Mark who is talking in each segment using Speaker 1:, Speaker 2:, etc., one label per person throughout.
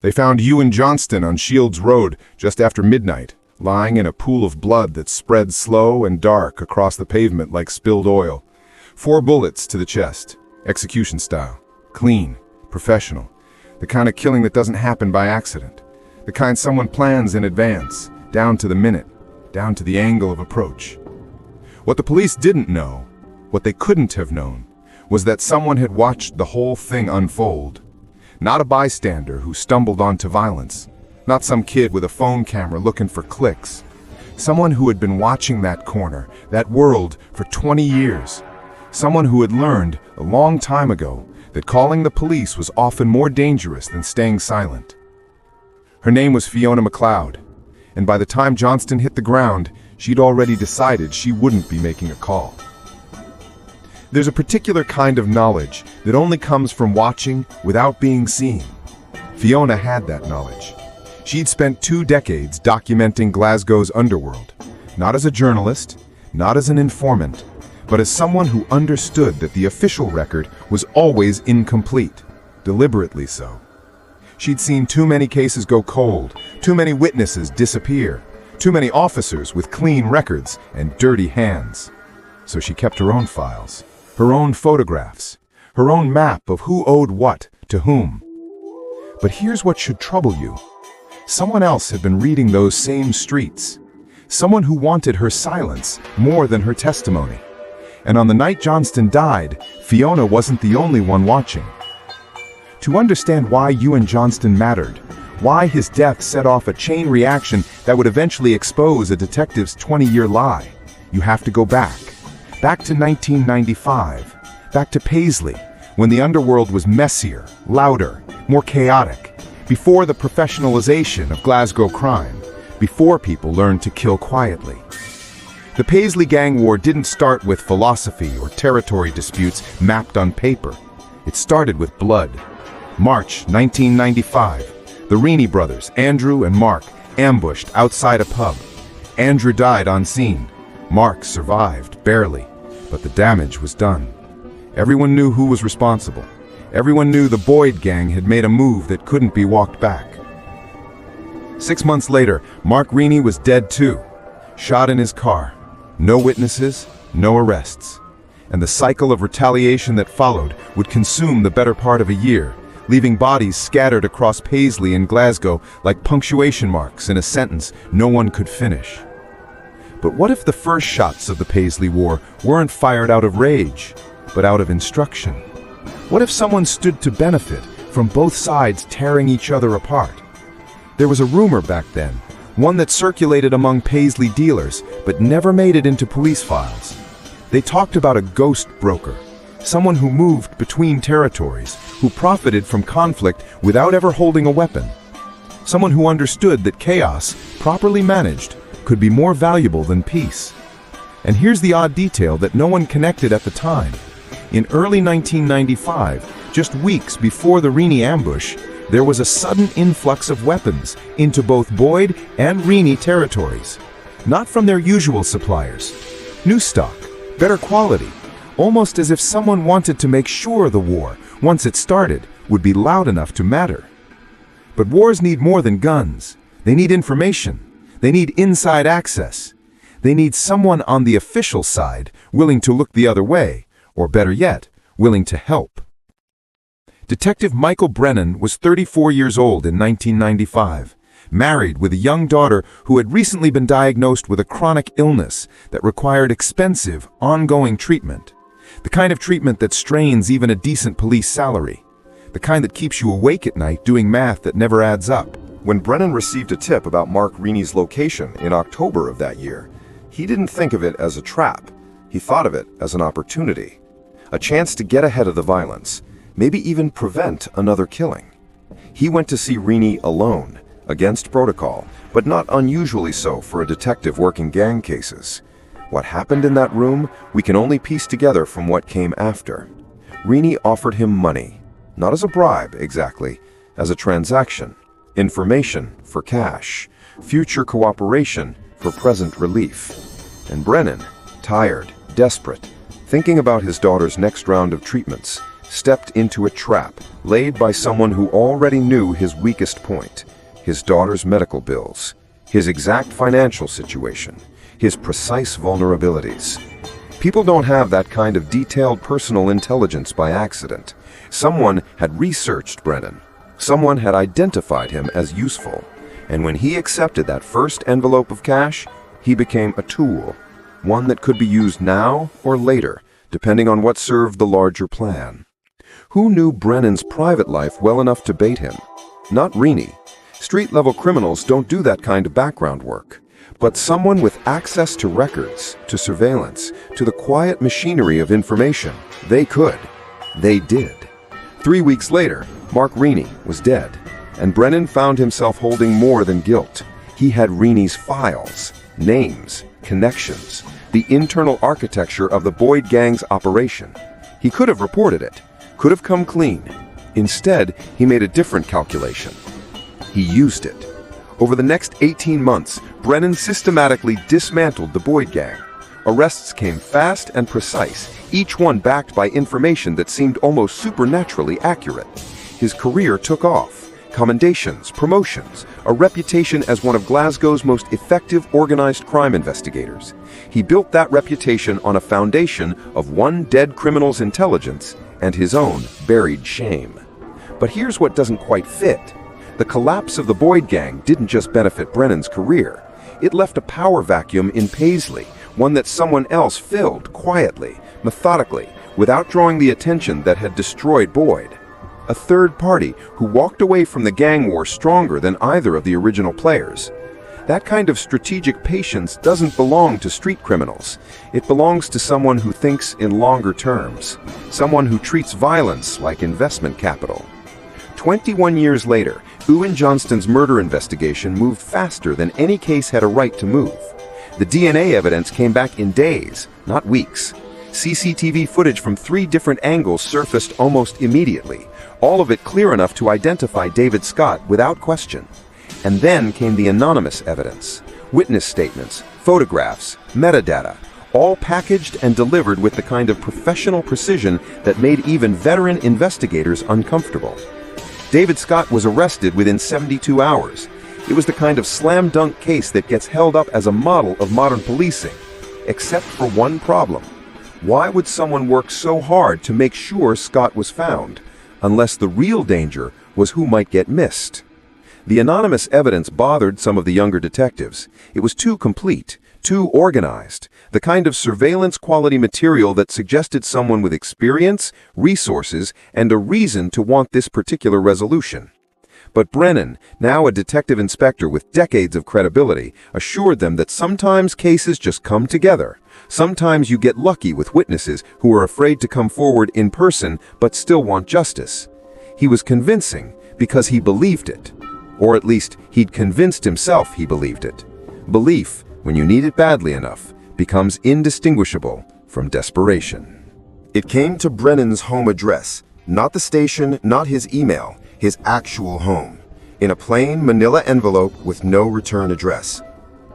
Speaker 1: They found Euan Johnston on Shields Road just after midnight, lying in a pool of blood that spread slow and dark across the pavement like spilled oil. 4 bullets to the chest, execution style, clean, professional, the kind of killing that doesn't happen by accident, the kind someone plans in advance, down to the minute, down to the angle of approach. What the police didn't know, what they couldn't have known, was that someone had watched the whole thing unfold. Not a bystander who stumbled onto violence, not some kid with a phone camera looking for clicks. Someone who had been watching that corner, that world, for 20 years. Someone who had learned, a long time ago, that calling the police was often more dangerous than staying silent. Her name was Fiona Mloud, and by the time Johnston hit the ground, she'd already decided she wouldn't be making a call. There's a particular kind of knowledge that only comes from watching without being seen. Fiona had that knowledge. She'd spent 2 decades documenting Glasgow's underworld, not as a journalist, not as an informant, but as someone who understood that the official record was always incomplete, deliberately so. She'd seen too many cases go cold, too many witnesses disappear, too many officers with clean records and dirty hands. So she kept her own files, her own photographs, her own map of who owed what to whom. But here's what should trouble you. Someone else had been reading those same streets. Someone who wanted her silence more than her testimony. And on the night Johnston died, Fiona wasn't the only one watching. To understand why Euan Johnston mattered, why his death set off a chain reaction that would eventually expose a detective's 20-year lie, you have to go back. Back to 1995. Back to Paisley, when the underworld was messier, louder, more chaotic. Before the professionalization of Glasgow crime, before people learned to kill quietly. The Paisley gang war didn't start with philosophy or territory disputes mapped on paper. It started with blood. March 1995, the Renie brothers, Andrew and Mark, ambushed outside a pub. Andrew died on scene. Mark survived, barely, but the damage was done. Everyone knew who was responsible. Everyone knew the Boyd gang had made a move that couldn't be walked back. 6 months later, Mark Renie was dead too, shot in his car. No witnesses, no arrests. And the cycle of retaliation that followed would consume the better part of a year, leaving bodies scattered across Paisley and Glasgow like punctuation marks in a sentence no one could finish. But what if the first shots of the Paisley War weren't fired out of rage, but out of instruction? What if someone stood to benefit from both sides tearing each other apart? There was a rumor back then, one that circulated among Paisley dealers, but never made it into police files. They talked about a ghost broker, someone who moved between territories, who profited from conflict without ever holding a weapon. Someone who understood that chaos, properly managed, could be more valuable than peace. And here's the odd detail that no one connected at the time. In early 1995, just weeks before the Renie ambush, there was a sudden influx of weapons into both Boyd and Renie territories. Not from their usual suppliers. New stock, better quality, almost as if someone wanted to make sure the war, once it started, would be loud enough to matter. But wars need more than guns. They need information. They need inside access. They need someone on the official side willing to look the other way, or better yet, willing to help. Detective Michael Brennan was 34 years old in 1995, married with a young daughter who had recently been diagnosed with a chronic illness that required expensive, ongoing treatment. The kind of treatment that strains even a decent police salary. The kind that keeps you awake at night doing math that never adds up.
Speaker 2: When Brennan received a tip about Mark Renie's location in October of that year, he didn't think of it as a trap. He thought of it as an opportunity. A chance to get ahead of the violence, maybe even prevent another killing. He went to see Renie alone, against protocol, but not unusually so for a detective working gang cases. What happened in that room, we can only piece together from what came after. Renie offered him money, not as a bribe exactly, as a transaction. Information for cash, future cooperation for present relief. And Brennan, tired, desperate, thinking about his daughter's next round of treatments, stepped into a trap laid by someone who already knew his weakest point: his daughter's medical bills, his exact financial situation, his precise vulnerabilities. People don't have that kind of detailed personal intelligence by accident. Someone had researched Brennan. Someone had identified him as useful. And when he accepted that first envelope of cash, he became a tool, one that could be used now or later, depending on what served the larger plan. Who knew Brennan's private life well enough to bait him? Not Renie. Street-level criminals don't do that kind of background work. But someone with access to records, to surveillance, to the quiet machinery of information, they could. They did. 3 weeks later, Mark Renie was dead, and Brennan found himself holding more than guilt. He had Renie's files, names, connections, the internal architecture of the Boyd gang's operation. He could have reported it, could have come clean. Instead, he made a different calculation. He used it. Over the next 18 months, Brennan systematically dismantled the Boyd gang. Arrests came fast and precise, each one backed by information that seemed almost supernaturally accurate. His career took off. Commendations, promotions, a reputation as one of Glasgow's most effective organized crime investigators. He built that reputation on a foundation of one dead criminal's intelligence and his own buried shame. But here's what doesn't quite fit. The collapse of the Boyd gang didn't just benefit Brennan's career. It left a power vacuum in Paisley, one that someone else filled quietly, methodically, without drawing the attention that had destroyed Boyd. A third party who walked away from the gang war stronger than either of the original players. That kind of strategic patience doesn't belong to street criminals. It belongs to someone who thinks in longer terms, someone who treats violence like investment capital. 21 years later, Euan Johnston's murder investigation moved faster than any case had a right to move. The DNA evidence came back in days, not weeks. CCTV footage from 3 different angles surfaced almost immediately, all of it clear enough to identify David Scott without question. And then came the anonymous evidence, witness statements, photographs, metadata, all packaged and delivered with the kind of professional precision that made even veteran investigators uncomfortable. David Scott was arrested within 72 hours. It was the kind of slam-dunk case that gets held up as a model of modern policing, except for one problem. Why would someone work so hard to make sure Scott was found, unless the real danger was who might get missed? The anonymous evidence bothered some of the younger detectives. It was too complete, too organized, the kind of surveillance-quality material that suggested someone with experience, resources, and a reason to want this particular resolution. But Brennan, now a detective inspector with decades of credibility, assured them that sometimes cases just come together. Sometimes you get lucky with witnesses who are afraid to come forward in person but still want justice. He was convincing because he believed it. Or at least, he'd convinced himself he believed it. Belief, when you need it badly enough, becomes indistinguishable from desperation. It came to Brennan's home address, not the station, not his email, his actual home, in a plain manila envelope with no return address.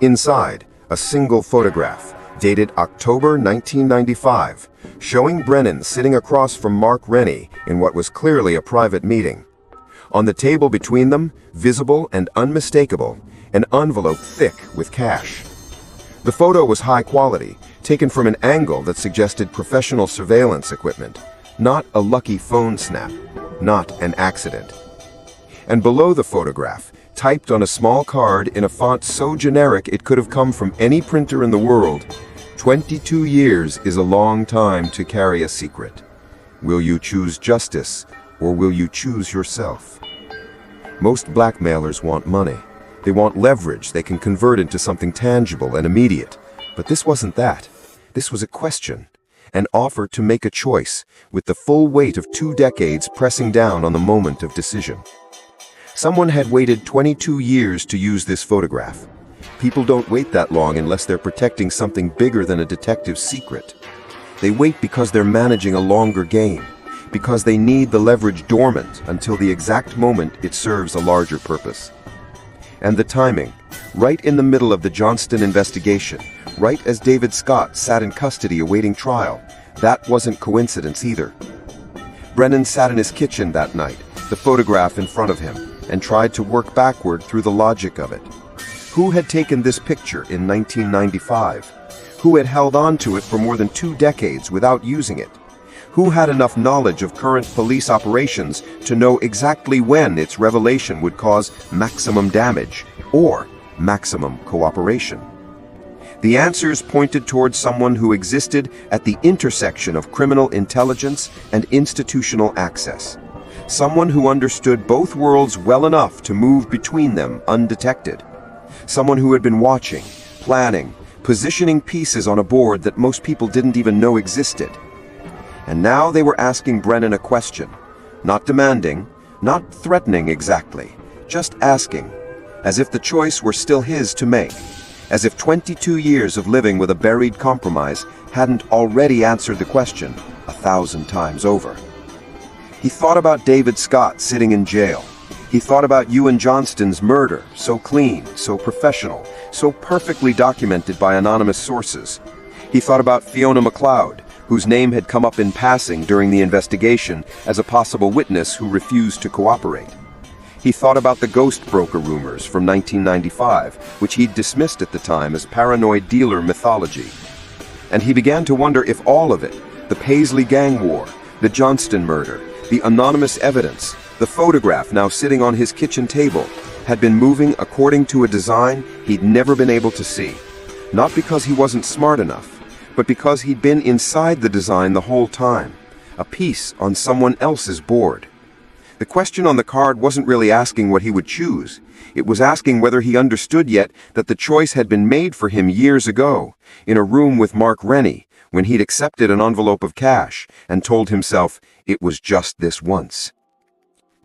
Speaker 2: Inside, a single photograph, dated October 1995, showing Brennan sitting across from Mark Renie in what was clearly a private meeting. On the table between them, visible and unmistakable, an envelope thick with cash. The photo was high quality, taken from an angle that suggested professional surveillance equipment, not a lucky phone snap, not an accident. And below the photograph, typed on a small card in a font so generic it could have come from any printer in the world, 22 years is a long time to carry a secret. Will you choose justice, or will you choose yourself? Most blackmailers want money. They want leverage they can convert into something tangible and immediate. But this wasn't that. This was a question, an offer to make a choice, with the full weight of 2 decades pressing down on the moment of decision. Someone had waited 22 years to use this photograph. People don't wait that long unless they're protecting something bigger than a detective's secret. They wait because they're managing a longer game, because they need the leverage dormant until the exact moment it serves a larger purpose. And the timing, right in the middle of the Johnston investigation, right as David Scott sat in custody awaiting trial, that wasn't coincidence either. Brennan sat in his kitchen that night, the photograph in front of him, and tried to work backward through the logic of it. Who had taken this picture in 1995? Who had held on to it for more than 2 decades without using it? Who had enough knowledge of current police operations to know exactly when its revelation would cause maximum damage or maximum cooperation? The answers pointed towards someone who existed at the intersection of criminal intelligence and institutional access. Someone who understood both worlds well enough to move between them undetected. Someone who had been watching, planning, positioning pieces on a board that most people didn't even know existed. And now they were asking Brennan a question, not demanding, not threatening exactly, just asking, as if the choice were still his to make, as if 22 years of living with a buried compromise hadn't already answered the question 1,000 times over. He thought about David Scott sitting in jail. He thought about Euan Johnston's murder, so clean, so professional, so perfectly documented by anonymous sources. He thought about Fiona Mloud, whose name had come up in passing during the investigation as a possible witness who refused to cooperate. He thought about the ghost broker rumors from 1995, which he'd dismissed at the time as paranoid dealer mythology. And he began to wonder if all of it, the Paisley gang war, the Johnston murder, the anonymous evidence, the photograph now sitting on his kitchen table, had been moving according to a design he'd never been able to see. Not because he wasn't smart enough, but because he'd been inside the design the whole time, a piece on someone else's board. The question on the card wasn't really asking what he would choose. It was asking whether he understood yet that the choice had been made for him years ago, in a room with Renie, when he'd accepted an envelope of cash and told himself it was just this once.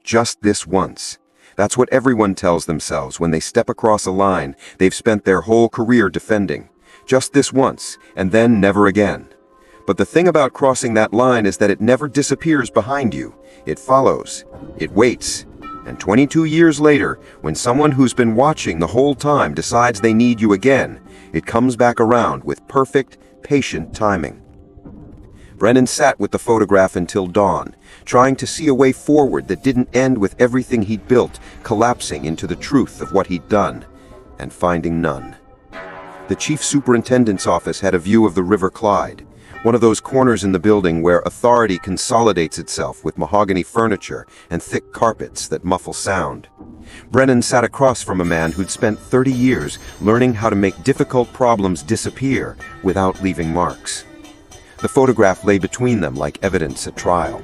Speaker 2: Just this once. That's what everyone tells themselves when they step across a line they've spent their whole career defending. Just this once, and then never again. But the thing about crossing that line is that it never disappears behind you. It follows. It waits. And 22 years later, when someone who's been watching the whole time decides they need you again, it comes back around with perfect, patient timing. Brennan sat with the photograph until dawn, trying to see a way forward that didn't end with everything he'd built collapsing into the truth of what he'd done, and finding none. The chief superintendent's office had a view of the River Clyde, one of those corners in the building where authority consolidates itself with mahogany furniture and thick carpets that muffle sound. Brennan sat across from a man who'd spent 30 years learning how to make difficult problems disappear without leaving marks. The photograph lay between them like evidence at trial.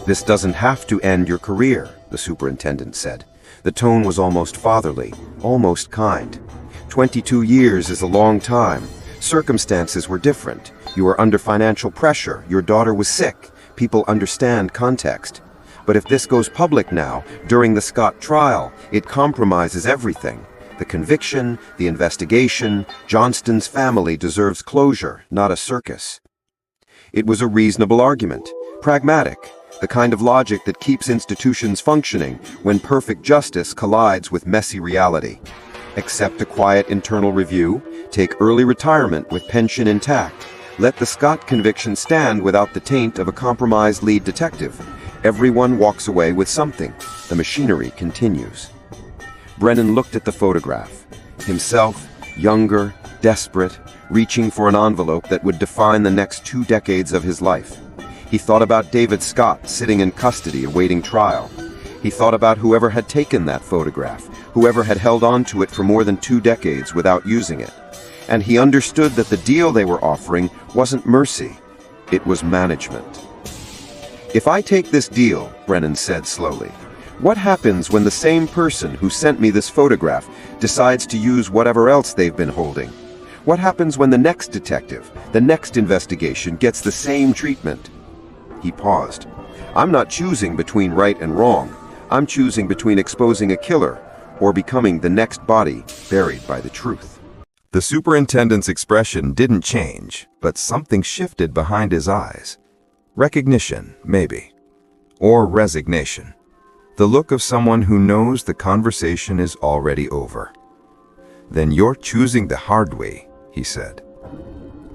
Speaker 2: "This doesn't have to end your career," the superintendent said. The tone was almost fatherly, almost kind. 22 years is a long time. Circumstances were different. You were under financial pressure. Your daughter was sick. People understand context. But if this goes public now, during the Scott trial, it compromises everything. The conviction, the investigation, Johnston's family deserves closure, not a circus. It was a reasonable argument, pragmatic, the kind of logic that keeps institutions functioning when perfect justice collides with messy reality. Accept a quiet internal review, take early retirement with pension intact, let the Scott conviction stand without the taint of a compromised lead detective. Everyone walks away with something. The machinery continues. Brennan looked at the photograph. Himself, younger, desperate, reaching for an envelope that would define the next 2 decades of his life. He thought about David Scott sitting in custody awaiting trial. He thought about whoever had taken that photograph, whoever had held on to it for more than 2 decades without using it. And he understood that the deal they were offering wasn't mercy, it was management. "If I take this deal," Brennan said slowly, "what happens when the same person who sent me this photograph decides to use whatever else they've been holding? What happens when the next detective, the next investigation gets the same treatment?" He paused. "I'm not choosing between right and wrong. I'm choosing between exposing a killer or becoming the next body buried by the truth." The superintendent's expression didn't change, but something shifted behind his eyes. Recognition, maybe. Or resignation. The look of someone who knows the conversation is already over. "Then you're choosing the hard way," he said.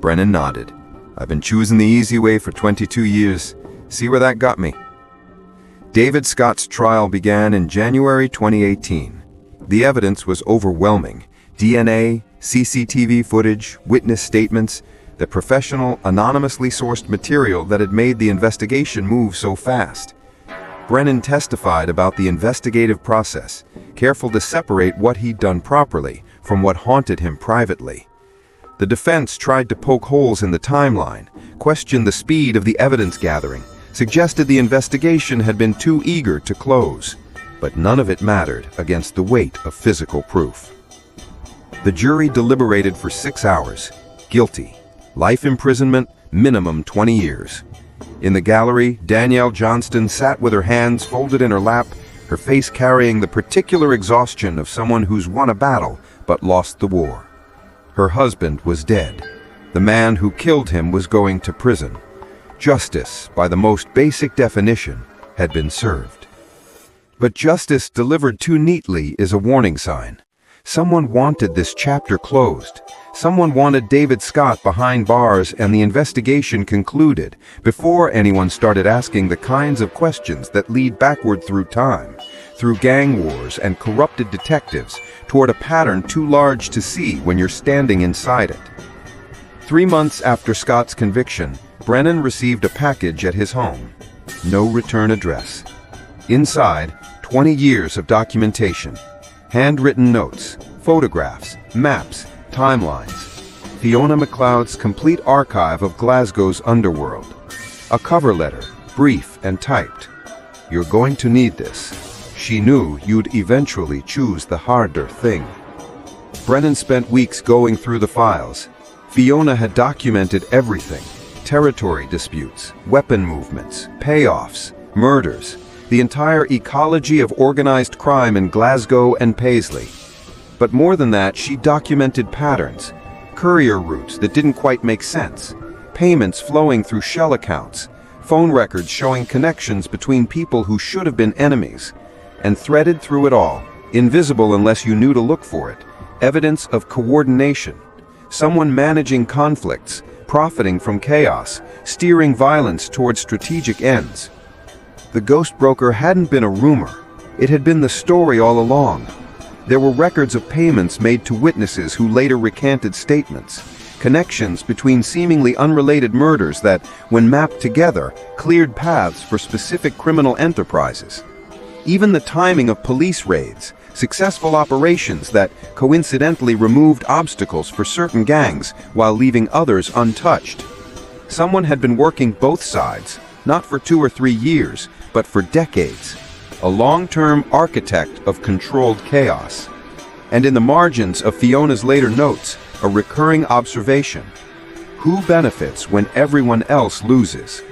Speaker 2: Brennan nodded. "I've been choosing the easy way for 22 years. See where that got me? David Scott's trial began in January 2018. The evidence was overwhelming. DNA, CCTV footage, witness statements, the professional, anonymously sourced material that had made the investigation move so fast. Brennan testified about the investigative process, careful to separate what he'd done properly from what haunted him privately. The defense tried to poke holes in the timeline, questioned the speed of the evidence gathering, suggested the investigation had been too eager to close, but none of it mattered against the weight of physical proof. The jury deliberated for 6 hours. Guilty. Life imprisonment, minimum 20 years. In the gallery, Euan Johnston sat with her hands folded in her lap, her face carrying the particular exhaustion of someone who's won a battle but lost the war. Her husband was dead. The man who killed him was going to prison. Justice, by the most basic definition, had been served. But justice delivered too neatly is a warning sign. Someone wanted this chapter closed. Someone wanted David Scott behind bars and the investigation concluded before anyone started asking the kinds of questions that lead backward through time, through gang wars and corrupted detectives, toward a pattern too large to see when you're standing inside it. 3 months after Scott's conviction, Brennan received a package at his home. No return address. Inside, 20 years of documentation. Handwritten notes, photographs, maps, timelines. Fiona Mloud's complete archive of Glasgow's Underworld. A cover letter, brief and typed. "You're going to need this." She knew you'd eventually choose the harder thing. Brennan spent weeks going through the files. Fiona had documented everything. Territory disputes, weapon movements, payoffs, murders, the entire ecology of organized crime in Glasgow and Paisley. But more than that, she documented patterns, courier routes that didn't quite make sense, payments flowing through shell accounts, phone records showing connections between people who should have been enemies, and threaded through it all, invisible unless you knew to look for it, evidence of coordination, someone managing conflicts, profiting from chaos, steering violence towards strategic ends. The ghost broker hadn't been a rumor. It had been the story all along. There were records of payments made to witnesses who later recanted statements, connections between seemingly unrelated murders that, when mapped together, cleared paths for specific criminal enterprises. Even the timing of police raids, successful operations that coincidentally removed obstacles for certain gangs while leaving others untouched. Someone had been working both sides, not for 2 or 3 years, but for decades. A long-term architect of controlled chaos. And in the margins of Fiona's later notes, a recurring observation. Who benefits when everyone else loses?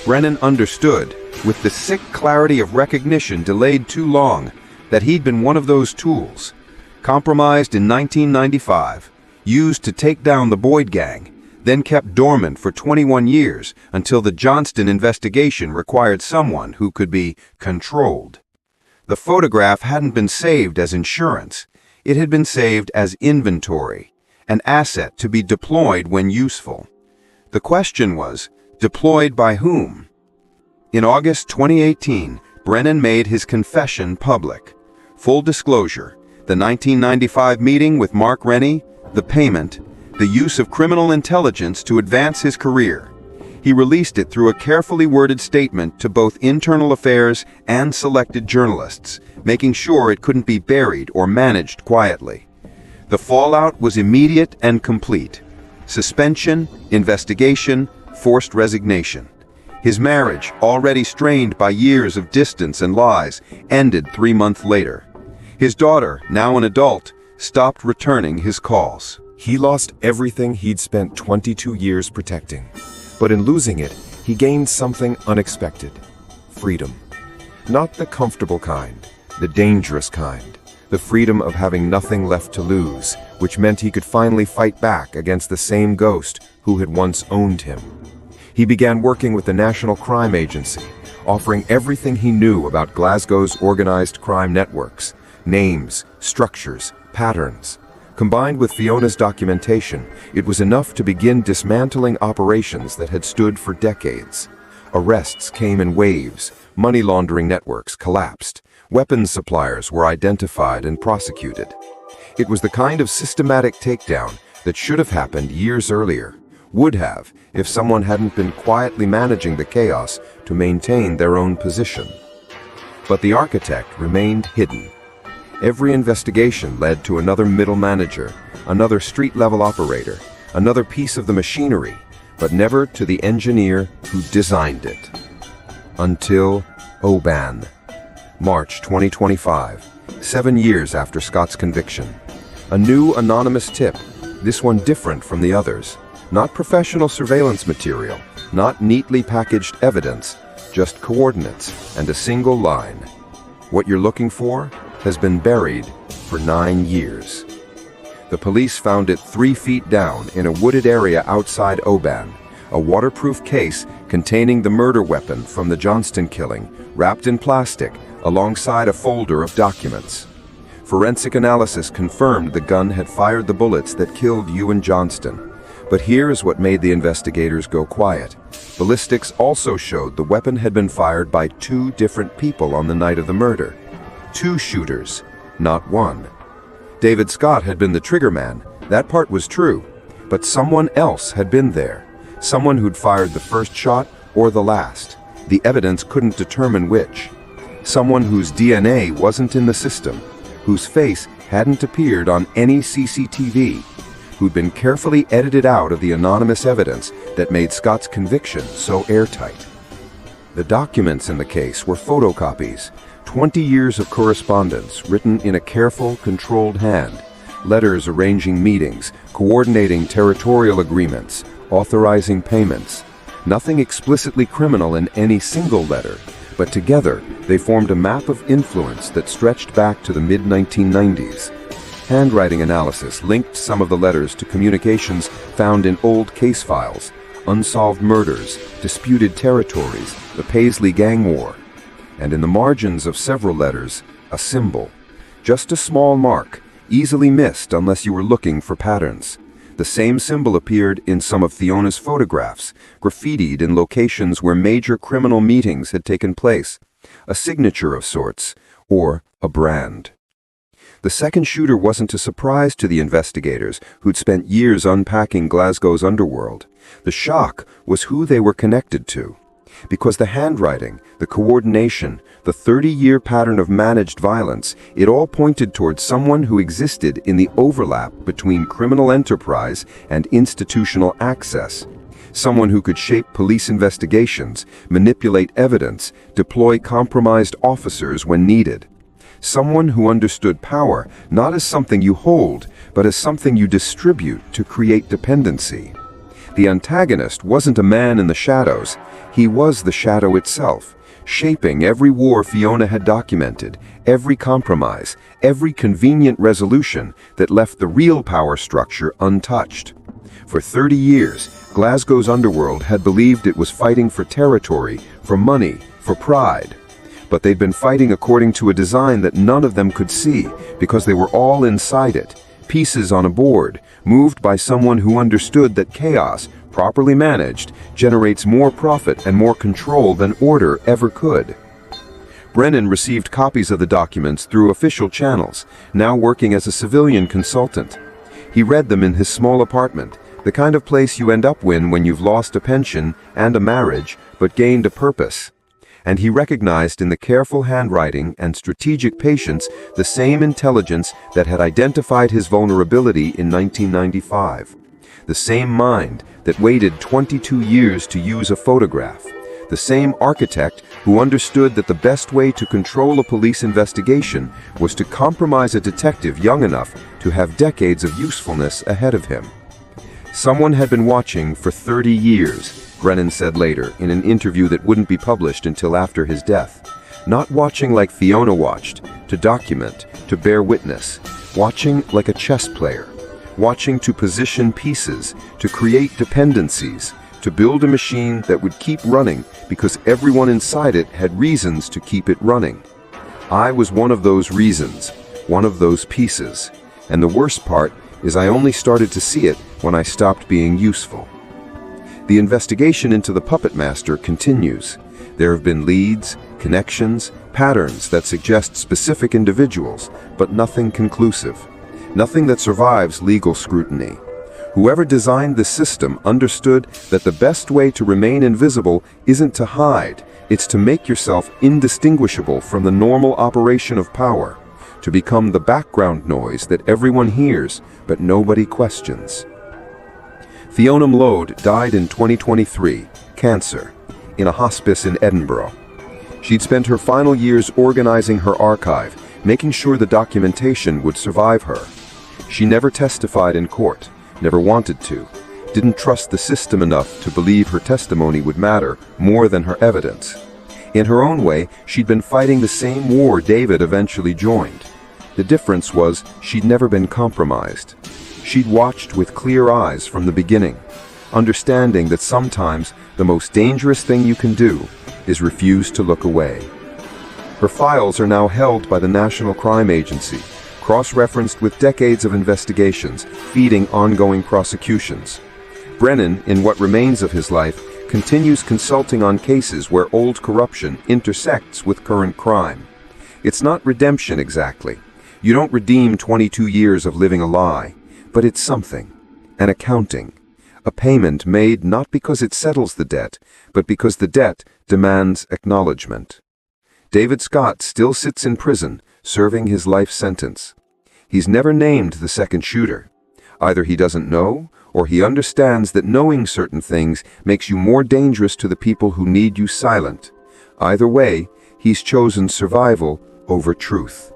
Speaker 2: Brennan understood, with the sick clarity of recognition delayed too long, that he'd been one of those tools, compromised in 1995, used to take down the Boyd gang, then kept dormant for 21 years until the Johnston investigation required someone who could be controlled. The photograph hadn't been saved as insurance. It had been saved as inventory, an asset to be deployed when useful. The question was, deployed by whom? In August 2018, Brennan made his confession public. Full disclosure, the 1995 meeting with Renie, the payment, the use of criminal intelligence to advance his career. He released it through a carefully worded statement to both internal affairs and selected journalists, making sure it couldn't be buried or managed quietly. The fallout was immediate and complete. Suspension, investigation, forced resignation. His marriage, already strained by years of distance and lies, ended 3 months later. His daughter, now an adult, stopped returning his calls.
Speaker 1: He lost everything he'd spent 22 years protecting. But in losing it, he gained something unexpected. Freedom. Not the comfortable kind, the dangerous kind. The freedom of having nothing left to lose, which meant he could finally fight back against the same ghost who had once owned him. He began working with the National Crime Agency, offering everything he knew about Glasgow's organized crime networks, names, structures, patterns. Combined with Fiona's documentation, it was enough to begin dismantling operations that had stood for decades.
Speaker 2: Arrests came in waves, money laundering networks collapsed, weapons suppliers were identified and prosecuted. It was the kind of systematic takedown that should have happened years earlier, would have if someone hadn't been quietly managing the chaos to maintain their own position. But the architect remained hidden. Every investigation led to another middle manager, another street-level operator, another piece of the machinery, but never to the engineer who designed it. Until Oban. March 2025, 7 years after Scott's conviction. A new anonymous tip, this one different from the others. Not professional surveillance material, not neatly packaged evidence, just coordinates and a single line. What you're looking for has been buried for 9 years. The police found it 3 feet down in a wooded area outside Oban, a waterproof case containing the murder weapon from the Johnston killing, wrapped in plastic, alongside a folder of documents. Forensic analysis confirmed the gun had fired the bullets that killed Euan Johnston. But here's what made the investigators go quiet. Ballistics also showed the weapon had been fired by 2 different people on the night of the murder. 2 shooters, not 1. David Scott had been the triggerman, that part was true. But someone else had been there. Someone who'd fired the first shot or the last. The evidence couldn't determine which. Someone whose DNA wasn't in the system, whose face hadn't appeared on any CCTV, who'd been carefully edited out of the anonymous evidence that made Scott's conviction so airtight. The documents in the case were photocopies, 20 years of correspondence written in a careful, controlled hand, letters arranging meetings, coordinating territorial agreements, authorizing payments. Nothing explicitly criminal in any single letter, but together they formed a map of influence that stretched back to the mid-1990s. Handwriting analysis linked some of the letters to communications found in old case files, unsolved murders, disputed territories, the Paisley gang war. And in the margins of several letters, a symbol. Just a small mark, easily missed unless you were looking for patterns. The same symbol appeared in some of Fiona's photographs, graffitied in locations where major criminal meetings had taken place. A signature of sorts, or a brand. The second shooter wasn't a surprise to the investigators who'd spent years unpacking Glasgow's underworld. The shock was who they were connected to. Because the handwriting, the coordination, the 30-year pattern of managed violence, it all pointed towards someone who existed in the overlap between criminal enterprise and institutional access. Someone who could shape police investigations, manipulate evidence, deploy compromised officers when needed. Someone who understood power not as something you hold, but as something you distribute to create dependency. The antagonist wasn't a man in the shadows, he was the shadow itself, shaping every war Fiona had documented, every compromise, every convenient resolution that left the real power structure untouched. For 30 years, Glasgow's underworld had believed it was fighting for territory, for money, for pride. But they'd been fighting according to a design that none of them could see, because they were all inside it, pieces on a board, moved by someone who understood that chaos, properly managed, generates more profit and more control than order ever could. Brennan received copies of the documents through official channels, now working as a civilian consultant. He read them in his small apartment, the kind of place you end up in when you've lost a pension and a marriage, but gained a purpose. And he recognized in the careful handwriting and strategic patience the same intelligence that had identified his vulnerability in 1995. The same mind that waited 22 years to use a photograph. The same architect who understood that the best way to control a police investigation was to compromise a detective young enough to have decades of usefulness ahead of him. Someone had been watching for 30 years, Brennan said later in an interview that wouldn't be published until after his death. Not watching like Fiona watched, to document, to bear witness. Watching like a chess player. Watching to position pieces, to create dependencies, to build a machine that would keep running because everyone inside it had reasons to keep it running. I was one of those reasons, one of those pieces. And the worst part is I only started to see it when I stopped being useful. The investigation into the puppet master continues. There have been leads, connections, patterns that suggest specific individuals, but nothing conclusive. Nothing that survives legal scrutiny. Whoever designed the system understood that the best way to remain invisible isn't to hide, it's to make yourself indistinguishable from the normal operation of power, to become the background noise that everyone hears but nobody questions. Fiona Mloud died in 2023, cancer, in a hospice in Edinburgh. She'd spent her final years organizing her archive, making sure the documentation would survive her. She never testified in court, never wanted to, didn't trust the system enough to believe her testimony would matter more than her evidence. In her own way, she'd been fighting the same war David eventually joined. The difference was she'd never been compromised. She'd watched with clear eyes from the beginning, understanding that sometimes the most dangerous thing you can do is refuse to look away. Her files are now held by the National Crime Agency, cross-referenced with decades of investigations, feeding ongoing prosecutions. Brennan, in what remains of his life, continues consulting on cases where old corruption intersects with current crime. It's not redemption exactly. You don't redeem 22 years of living a lie, but it's something, an accounting, a payment made not because it settles the debt, but because the debt demands acknowledgement. David Scott still sits in prison, serving his life sentence. He's never named the second shooter. Either he doesn't know, or he understands that knowing certain things makes you more dangerous to the people who need you silent. Either way, he's chosen survival over truth.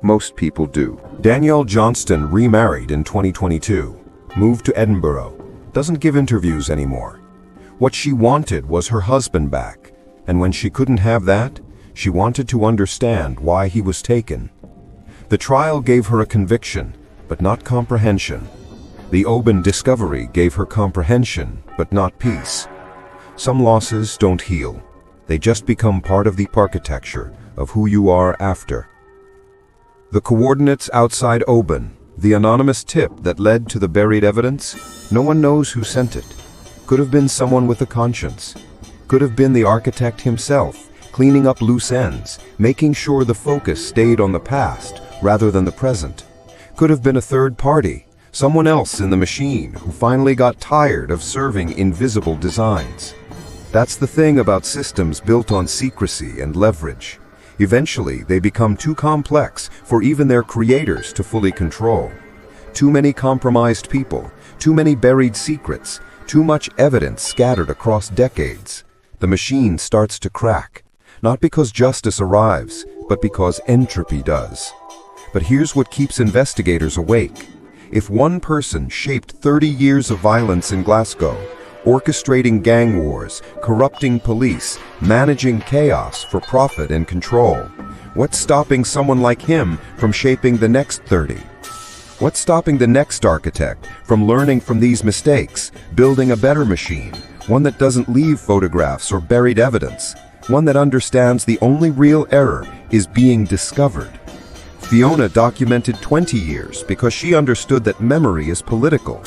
Speaker 2: Most people do.
Speaker 1: Euan Johnston remarried in 2022, moved to Edinburgh, doesn't give interviews anymore. What she wanted was her husband back, and when she couldn't have that, she wanted to understand why he was taken. The trial gave her a conviction, but not comprehension. The Oban discovery gave her comprehension, but not peace. Some losses don't heal. They just become part of the architecture of who you are after. The coordinates outside Oban, the anonymous tip that led to the buried evidence, no one knows who sent it. Could have been someone with a conscience. Could have been the architect himself, cleaning up loose ends, making sure the focus stayed on the past rather than the present. Could have been a third party, someone else in the machine who finally got tired of serving invisible designs. That's the thing about systems built on secrecy and leverage. Eventually, they become too complex for even their creators to fully control. Too many compromised people, too many buried secrets, too much evidence scattered across decades. The machine starts to crack, not because justice arrives, but because entropy does. But here's what keeps investigators awake. If one person shaped 30 years of violence in Glasgow, orchestrating gang wars, corrupting police, managing chaos for profit and control, what's stopping someone like him from shaping the next 30? What's stopping the next architect from learning from these mistakes, building a better machine, one that doesn't leave photographs or buried evidence, one that understands the only real error is being discovered? Fiona documented 20 years because she understood that memory is political,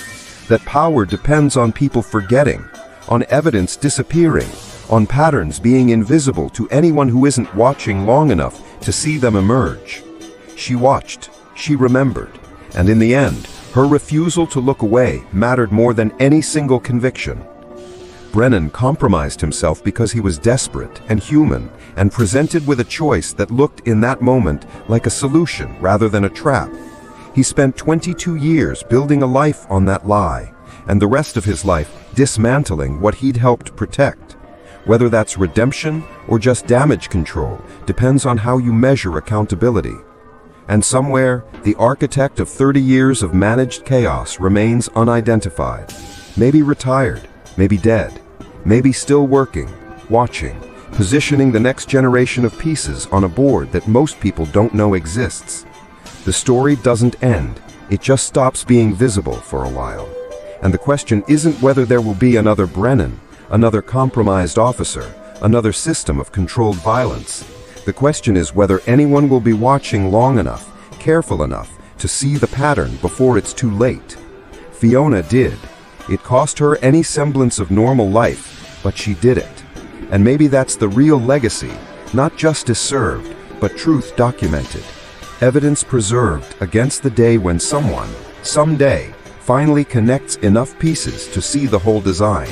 Speaker 1: that power depends on people forgetting, on evidence disappearing, on patterns being invisible to anyone who isn't watching long enough to see them emerge. She watched, she remembered, and in the end, her refusal to look away mattered more than any single conviction. Brennan compromised himself because he was desperate and human, and presented with a choice that looked in that moment like a solution rather than a trap. He spent 22 years building a life on that lie, and the rest of his life dismantling what he'd helped protect. Whether that's redemption or just damage control depends on how you measure accountability. And somewhere, the architect of 30 years of managed chaos remains unidentified. Maybe retired, maybe dead, maybe still working, watching, positioning the next generation of pieces on a board that most people don't know exists. The story doesn't end, it just stops being visible for a while. And the question isn't whether there will be another Brennan, another compromised officer, another system of controlled violence. The question is whether anyone will be watching long enough, careful enough, to see the pattern before it's too late. Fiona did,
Speaker 2: It cost her any semblance of normal life, but she did it. And maybe that's the real legacy, not justice served, but truth documented. Evidence preserved against the day when someone, someday, finally connects enough pieces to see the whole design.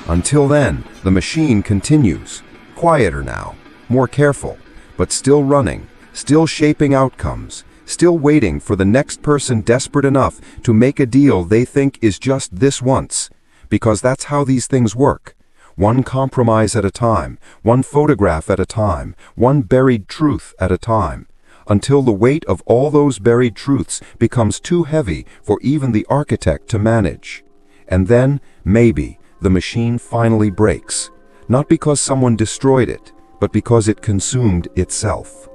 Speaker 2: Until then, the machine continues, quieter now, more careful, but still running, still shaping outcomes, still waiting for the next person desperate enough to make a deal they think is just this once, because that's how these things work. One compromise at a time, one photograph at a time, one buried truth at a time, until the weight of all those buried truths becomes too heavy for even the architect to manage. And then, maybe, the machine finally breaks, not because someone destroyed it, but because it consumed itself.